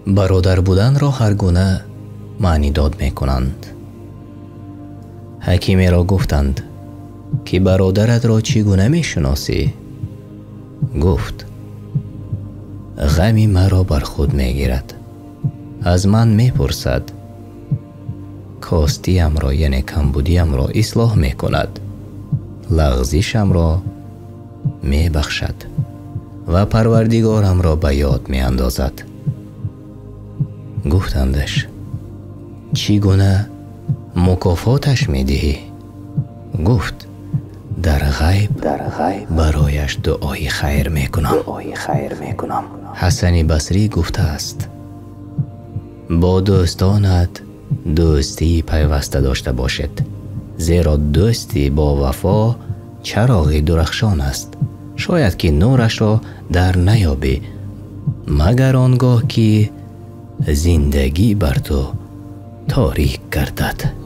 برادر بودن را هر گونه معنی داد می کنند. حکیمی را گفتند که برادرت را چگونه می شناسی؟ گفت غمی مرا بر خود می گیرد. از من می پرسد کاستیم را یعنی کمبودیم را اصلاح می کند، لغزشم را می بخشد و پروردگارم را به یاد می اندازد. گفتندش چگونه مکافاتش می دهی؟ گفت در غیب برایش دعای خیر می کنم. حسن بصری گفته است با دوستانت دوستی پیوسته داشته باشد، زیرا دوستی با وفا چراغ درخشان است، شاید که نورش را در نیابی مگر آنگاه که زندگی بر تو تاریک گردد.